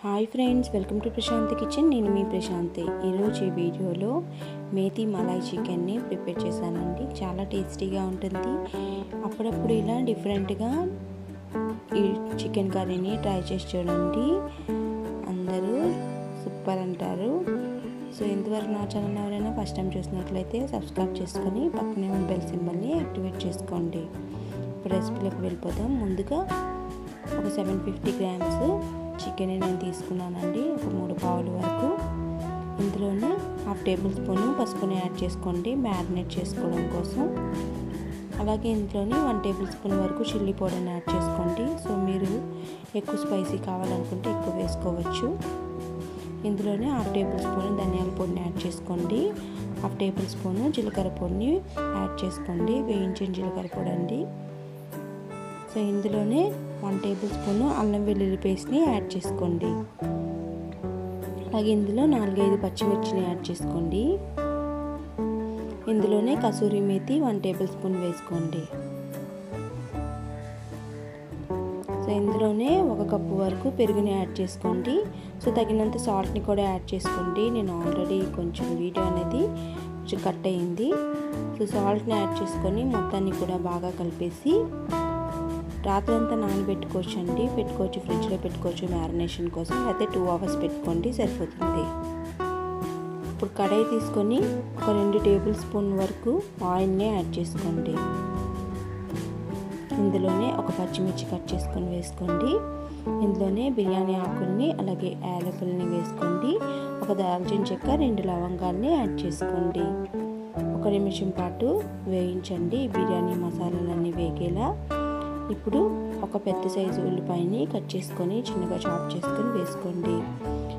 Hi friends, welcome to Prashanthi kitchen. నేను మీ ప్రశాంతి. ఈరోజు ఈ వీడియోలో మేతి మలాయ్ చికెన్ని ప్రిపేర్ చేశానండి. చాలా టేస్టీగా ఉంటుంది. అప్పుడప్పుడు ఇలా డిఫరెంట్గా ఈ చికెన్ కర్రీని ట్రై చేసి చూడండి. అందరూ సూపర్ అంటారు. సో ఇంతవరకు నా ఛానల్ ఎవరైనా ఫస్ట్ టైం చూసినట్లయితే సబ్స్క్రైబ్ చేసుకొని పక్కనే ఉన్న బెల్ సింబల్ని యాక్టివేట్ చేసుకోండి. ఇప్పుడు రెసిపీలోకి వెళ్ళిపోతాం. ముందుగా ఒక 750 గ్రామ్స్ చికెన్ నేను తీసుకున్నానండి. ఒక 3 పావుల వరకు. ఇందులోనే 1/2 టేబుల్ స్పూన్ పసుపుని యాడ్ చేసుకోండి మ్యారినేట్ చేసుకోవడం కోసం. అలాగే ఇందులోని 1 టేబుల్ స్పూన్ వరకు చిల్లీ పౌడర్ని యాడ్ చేసుకోండి. సో మీరు ఎక్కువ స్పైసీ కావాలనుకుంటే ఎక్కువ వేసుకోవచ్చు. ఇందులోనే 1/2 టేబుల్ స్పూన్ ధనియాల పొడిని యాడ్ చేసుకోండి. 1/2 టేబుల్ స్పూన్ జీలకర్ర పొడిని యాడ్ చేసుకోండి. వేయించిన జీలకర్ర పొడి అండి. సో ఇందులోనే 1 టేబుల్ స్పూన్ అల్లం వెల్లుల్లి పేస్ట్ని యాడ్ చేసుకోండి. అలాగే ఇందులో 4-5 పచ్చిమిర్చిని యాడ్ చేసుకోండి. ఇందులోనే కసూరి మేతి 1 టేబుల్ స్పూన్ వేసుకోండి. సో ఇందులోనే 1 కప్పు వరకు పెరుగుని యాడ్ చేసుకోండి. సో తగినంత సాల్ట్ని కూడా యాడ్ చేసుకోండి. నేను ఆల్రెడీ కొంచెం వీడియో అనేది కొంచెం కట్ అయ్యింది. సో సాల్ట్ని యాడ్ చేసుకొని మొత్తాన్ని కూడా బాగా కలిపేసి రాత్రి అంతా పెట్టుకోవచ్చు, ఫ్రిడ్జ్లో పెట్టుకోవచ్చు మ్యారినేషన్ కోసం. అయితే 2 అవర్స్ పెట్టుకోండి, సరిపోతుంది. ఇప్పుడు కడాయి తీసుకొని ఒక 2 టేబుల్ స్పూన్ వరకు ఆయిల్ని యాడ్ చేసుకోండి. ఇందులోనే ఒక పచ్చిమిర్చి కట్ చేసుకొని వేసుకోండి. ఇందులోనే బిర్యానీ ఆకుల్ని అలాగే యాలకుల్ని వేసుకోండి. ఒక దాల్చిన చెక్క, 2 లవంగాల్ని యాడ్ చేసుకోండి. 1 నిమిషం పాటు వేయించండి బిర్యానీ మసాలాలన్నీ వేగేలా. ఇప్పుడు ఒక పెద్ద సైజు ఉల్లిపాయని కట్ చేసుకొని చిన్నగా చాప్ చేసుకొని వేసుకోండి.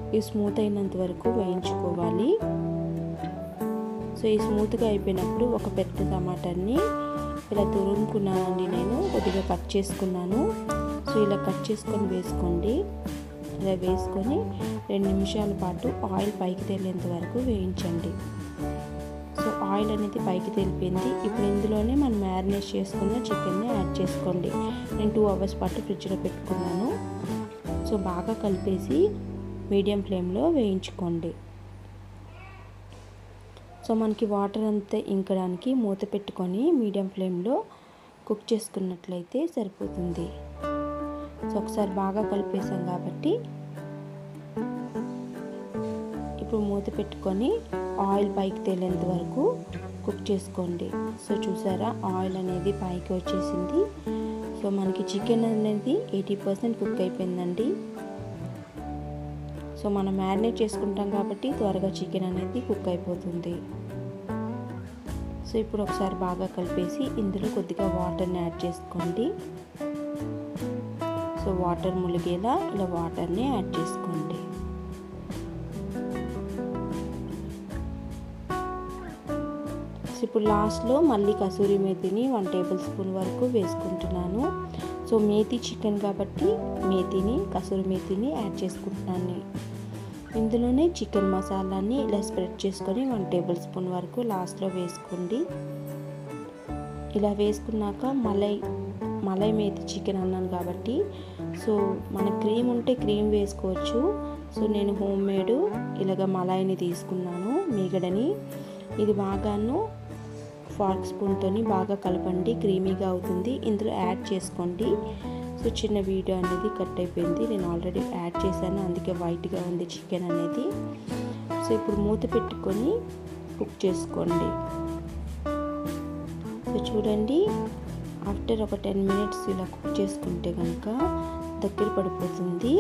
ఇవి స్మూత్ అయినంత వరకు వేయించుకోవాలి. సో ఈ స్మూత్గా అయిపోయినప్పుడు ఒక పెద్ద టమాటాని ఇలా తురుముకున్నానండి. నేను కొద్దిగా కట్ చేసుకున్నాను. సో ఇలా కట్ చేసుకొని వేసుకోండి. ఇలా వేసుకొని 2 నిమిషాల పాటు ఆయిల్ పైకి తేలేంత వరకు వేయించండి. సో ఆయిల్ అనేది పైకి తేలిపోయింది. ఇప్పుడు ఇందులోనే మనం మ్యారినేట్ చేసుకున్న చికెన్ని యాడ్ చేసుకోండి. నేను 2 అవర్స్ పాటు ఫ్రిడ్జ్లో పెట్టుకున్నాను. సో బాగా కలిపేసి మీడియం ఫ్లేమ్లో వేయించుకోండి. సో మనకి వాటర్ అంతా ఇంకడానికి మూత పెట్టుకొని మీడియం ఫ్లేమ్లో కుక్ చేసుకున్నట్లయితే సరిపోతుంది. సో ఒకసారి బాగా కలిపేసాం కాబట్టి ఇప్పుడు మూత పెట్టుకొని ఆయిల్ పైకి తేలేంత వరకు కుక్ చేసుకోండి. సో చూసారా, ఆయిల్ అనేది పైకి వచ్చేసింది. సో మనకి చికెన్ అనేది 80% కుక్ అయిపోయిందండి. సో మనం మ్యారినేట్ చేసుకుంటాం కాబట్టి త్వరగా చికెన్ అనేది కుక్ అయిపోతుంది. సో ఇప్పుడు ఒకసారి బాగా కలిపేసి ఇందులో కొద్దిగా వాటర్ని యాడ్ చేసుకోండి. సో వాటర్ ములిగేలా ఇలా వాటర్ని యాడ్ చేసుకోండి. ఇప్పుడు లాస్ట్లో మళ్ళీ కసూరి మేతిని 1 టేబుల్ స్పూన్ వరకు వేసుకుంటున్నాను. సో మేతి చికెన్ కాబట్టి మేతిని, కసూరి మేతిని యాడ్ చేసుకుంటున్నాను. ఇందులోనే చికెన్ మసాలాని ఇలా స్ప్రెడ్ చేసుకొని 1 టేబుల్ స్పూన్ వరకు లాస్ట్లో వేసుకోండి. ఇలా వేసుకున్నాక మలై మేతి చికెన్ అన్నాను కాబట్టి సో మన క్రీమ్ ఉంటే క్రీమ్ వేసుకోవచ్చు. సో నేను హోమ్ మేడ్ ఇలాగ మలాయిని తీసుకున్నాను, మీగడని. ఇది బాగాను ఫార్క్ స్పూన్తో బాగా కలపండి, క్రీమీగా అవుతుంది. ఇందులో యాడ్ చేసుకోండి. సో చిన్న వీడియో అనేది కట్ అయిపోయింది. నేను ఆల్రెడీ యాడ్ చేశాను, అందుకే వైట్గా ఉంది చికెన్ అనేది. సో ఇప్పుడు మూత పెట్టుకొని కుక్ చేసుకోండి. సో చూడండి, ఆఫ్టర్ ఒక 10 మినిట్స్ ఇలా కుక్ చేసుకుంటే కనుక దగ్గర పడిపోతుంది.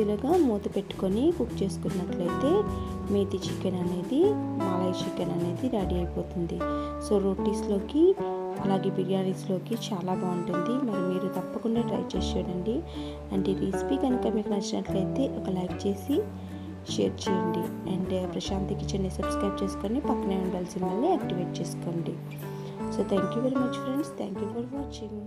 ఇలాగా మూత పెట్టుకొని కుక్ చేసుకున్నట్లయితే మేతి చికెన్ అనేది, మలాయ్ చికెన్ అనేది రెడీ అయిపోతుంది. సో రోటీస్లోకి అలాగే బిర్యానీస్లోకి చాలా బాగుంటుంది. మరి మీరు తప్పకుండా ట్రై చేసి చూడండి. అండ్ ఈ రెసిపీ కనుక మీకు నచ్చినట్లయితే ఒక లైక్ చేసి షేర్ చేయండి. అండ్ ప్రశాంతి కిచెన్ని సబ్స్క్రైబ్ చేసుకొని పక్కనే ఉండాల్సిన వాళ్ళని యాక్టివేట్ చేసుకోండి. So thank you very much friends. Thank you for watching.